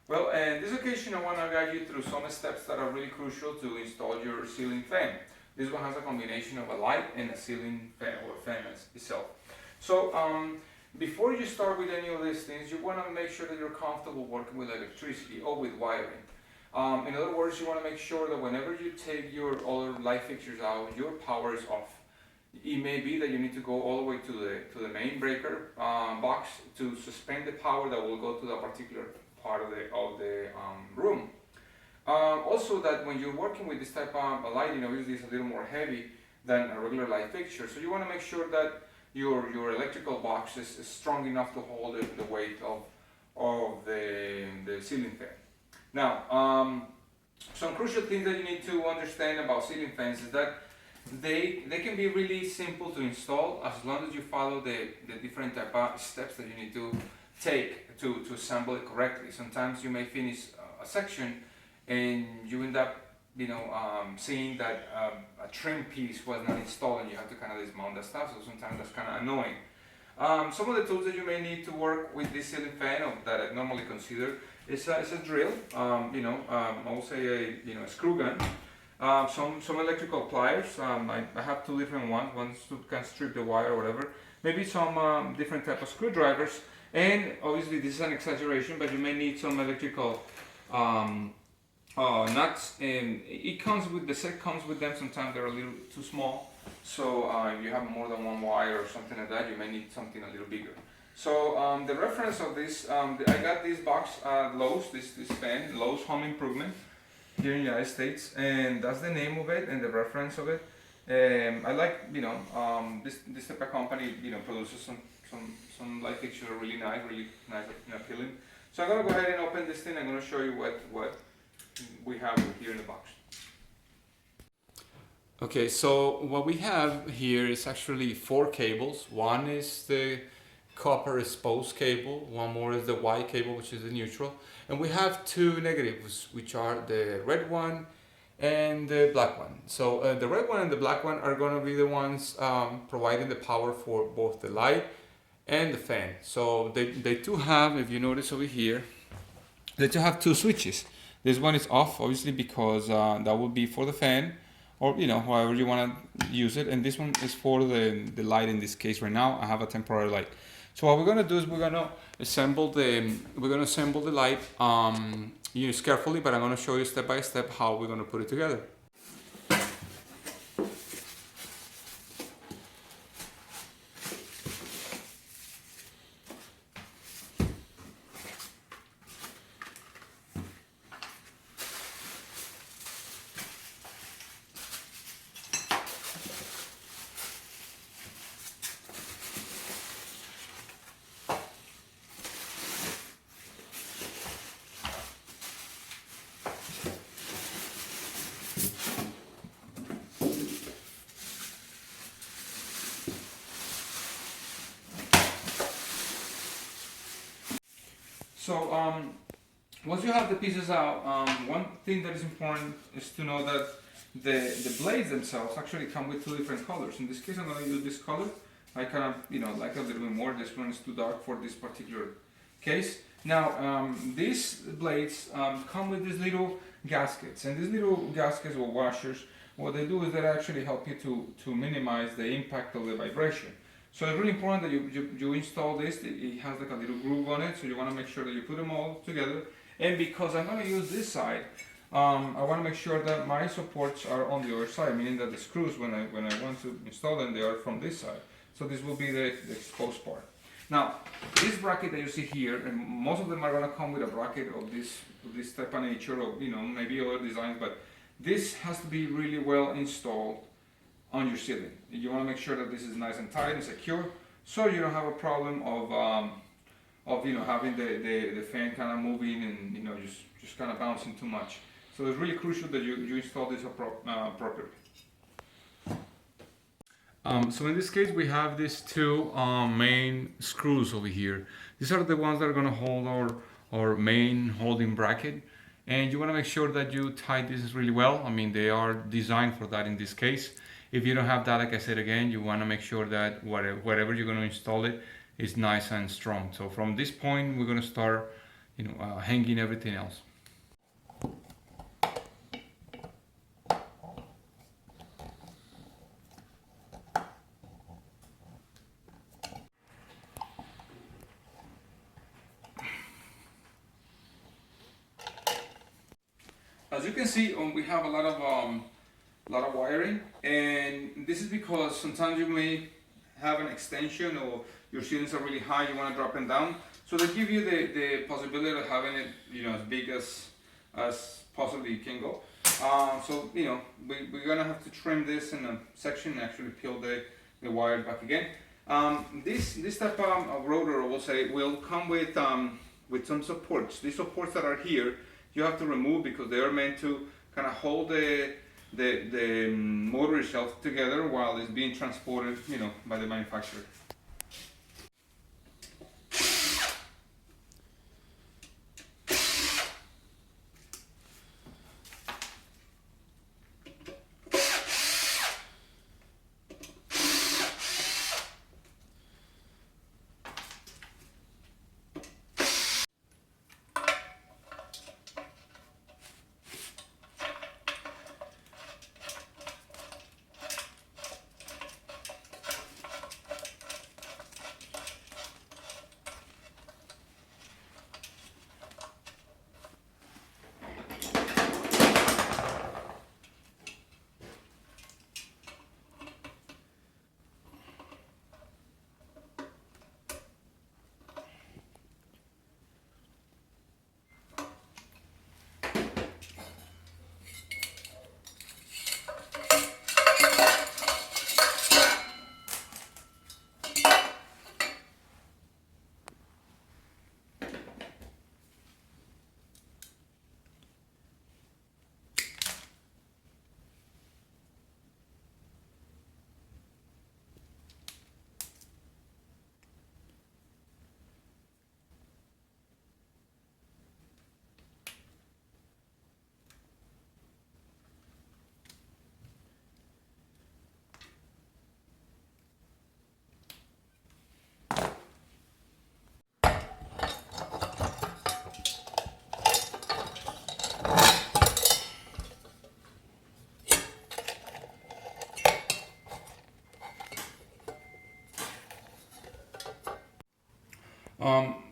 Well, in this occasion I want to guide you through some steps that are really crucial to install your ceiling fan. This one has a combination of a light and a ceiling fan, or fan itself. So before you start with any of these things, you want to make sure that you're comfortable working with electricity or with wiring. In other words, you want to make sure that whenever you take your other light fixtures out, your power is off. It may be that you need to go all the way to the main breaker box to suspend the power that will go to that particular part of the room. Also, that when you're working with this type of lighting, obviously it's a little more heavy than a regular light fixture. So you want to make sure that your electrical box is strong enough to hold the weight of the ceiling fan. Now, some crucial things that you need to understand about ceiling fans is that they can be really simple to install as long as you follow the different type of steps that you need to take to assemble it correctly. Sometimes you may finish a section and you end up seeing that a trim piece was not installed and you have to kind of dismount that stuff, so sometimes that's kind of annoying. Some of the tools that you may need to work with this ceiling fan, or that I normally consider, is a drill, I will say a screw gun, some electrical pliers. I have two different ones to kind of strip the wire or whatever, maybe some different type of screwdrivers, and obviously this is an exaggeration, but you may need some electrical nuts, and the set comes with them. Sometimes they're a little too small, so if you have more than one wire or something like that, you may need something a little bigger. So the reference of this, I got this box at Lowe's, this fan, Lowe's Home Improvement here in the United States, and that's the name of it and the reference of it. I like, this type of company, produces some light fixtures are really nice and appealing. So I'm gonna go ahead and open this thing. I'm gonna show you what we have here in the box. Okay, so what we have here is actually 4 cables. One is the copper exposed cable, one more is the white cable, which is the neutral, and we have 2 negatives, which are the red one and the black one. So the red one and the black one are going to be the ones providing the power for both the light and the fan. So they do have, if you notice over here, they do have 2 switches. This one is off, obviously, because that will be for the fan, or however you want to use it, and this one is for the light. In this case, right now I have a temporary light. So what we're gonna do is we're gonna assemble the light carefully, but I'm gonna show you step by step how we're gonna put it together. So once you have the pieces out, one thing that is important is to know that the blades themselves actually come with 2 different colors. In this case, I'm going to use this color. I kind of like a little bit more. This one is too dark for this particular case. Now these blades come with these little gaskets, and these little gaskets or washers, what they do is they actually help you to minimize the impact of the vibration. So it's really important that you install this. It has like a little groove on it, so you want to make sure that you put them all together. And because I'm going to use this side, I want to make sure that my supports are on the other side, meaning that the screws, when I want to install them, they are from this side. So this will be the exposed part. Now, this bracket that you see here, and most of them are going to come with a bracket of this type of nature, or maybe other designs, but this has to be really well installed on your ceiling. You want to make sure that this is nice and tight and secure, so you don't have a problem of having the fan kind of moving and just kind of bouncing too much. So it's really crucial that you install this properly. So in this case, we have these 2 main screws over here. These are the ones that are going to hold our main holding bracket, and you want to make sure that you tie this really well. I mean, they are designed for that in this case. If you don't have that, like I said again, you want to make sure that wherever you're going to install it is nice and strong. So from this point, we're going to start, hanging everything else. As you can see, we have a lot of wiring, and this is because sometimes you may have an extension or your ceilings are really high, you want to drop them down. So they give you the possibility of having it, as big as possibly it can go. So we're gonna have to trim this in a section and actually peel the wire back again. This type of rotor, we'll say, will come with some supports. These supports that are here, you have to remove because they are meant to kind of hold the motor itself together while it's being transported, by the manufacturer.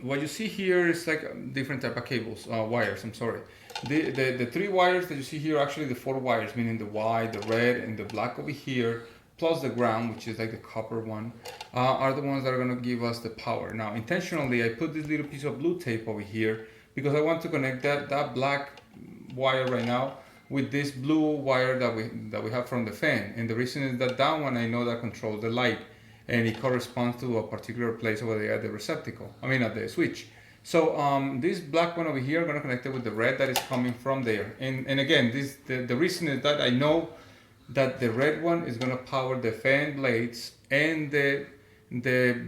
What you see here is like different type of cables, wires, I'm sorry. The three wires that you see here are actually the four wires, meaning the white, the red, and the black over here, plus the ground, which is like the copper one, are the ones that are gonna give us the power. Now, intentionally, I put this little piece of blue tape over here because I want to connect that black wire right now with this blue wire that we have from the fan. And the reason is that one I know that controls the light, and it corresponds to a particular place over there at the receptacle, at the switch. So this black one over here, I'm gonna connect it with the red that is coming from there. And again, the reason is that I know that the red one is gonna power the fan blades, and the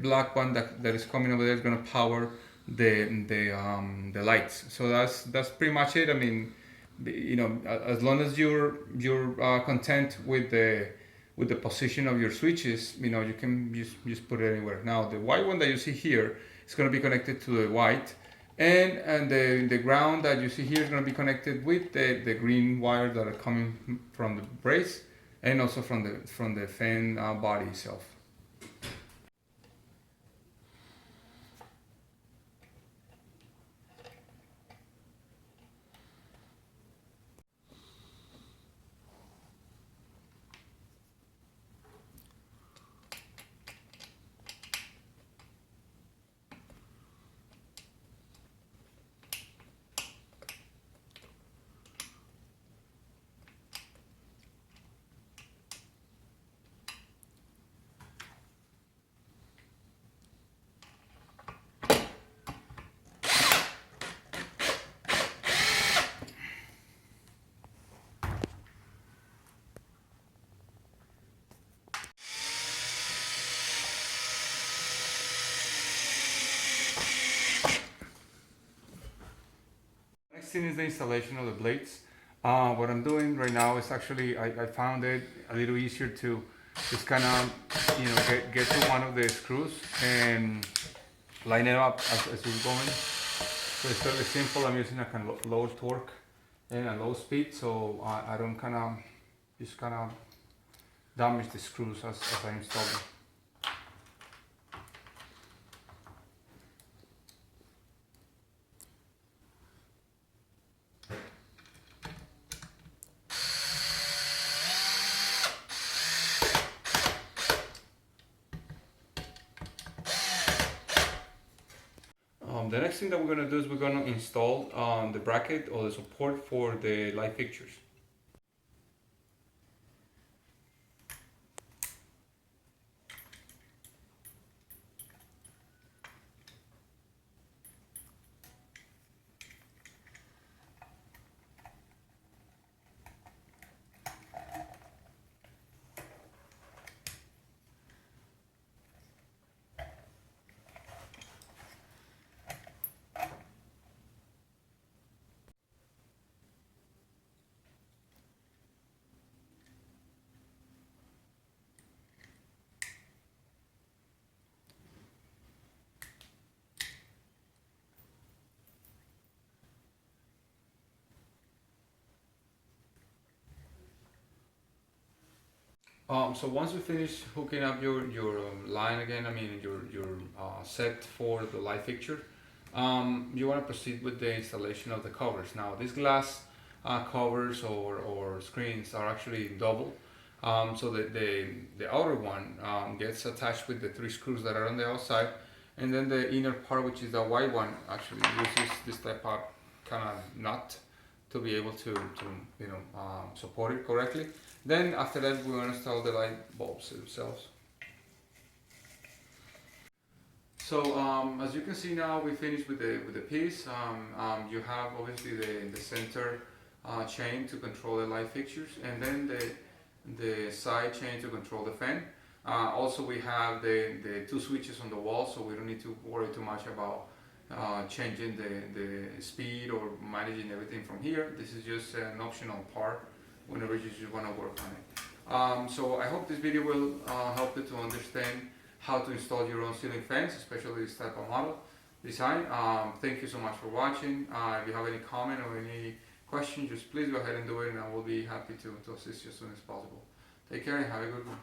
black one that is coming over there is gonna power the lights. So that's pretty much it. As long as you're content with the position of your switches, you can just put it anywhere. Now the white one that you see here is going to be connected to the white, and the ground that you see here is going to be connected with the green wires that are coming from the brace, and also from the fan body itself. Next thing is the installation of the blades. What I'm doing right now is actually, I found it a little easier to just kind of, get to one of the screws and line it up as you're going. So it's fairly simple. I'm using a kind of low torque and a low speed, so I don't kind of damage the screws as I install them. The next thing that we're going to do is we're going to install the bracket or the support for the light fixtures. So once you finish hooking up your line again, I mean your set for the light fixture, you want to proceed with the installation of the covers. Now these glass covers or screens are actually double, so the outer one gets attached with the 3 screws that are on the outside, and then the inner part, which is the white one, actually uses this type of kind of nut to be able to support it correctly. Then after that we're going to install the light bulbs themselves. So as you can see now, we finished with the piece. You have obviously the center chain to control the light fixtures, and then the side chain to control the fan. Also we have the 2 switches on the wall, so we don't need to worry too much about changing the speed or managing everything from here. This is just an optional part whenever you just want to work on it. So I hope this video will help you to understand how to install your own ceiling fans, especially this type of model design. Thank you so much for watching. If you have any comment or any question, just please go ahead and do it, and I will be happy to assist you as soon as possible. Take care and have a good one.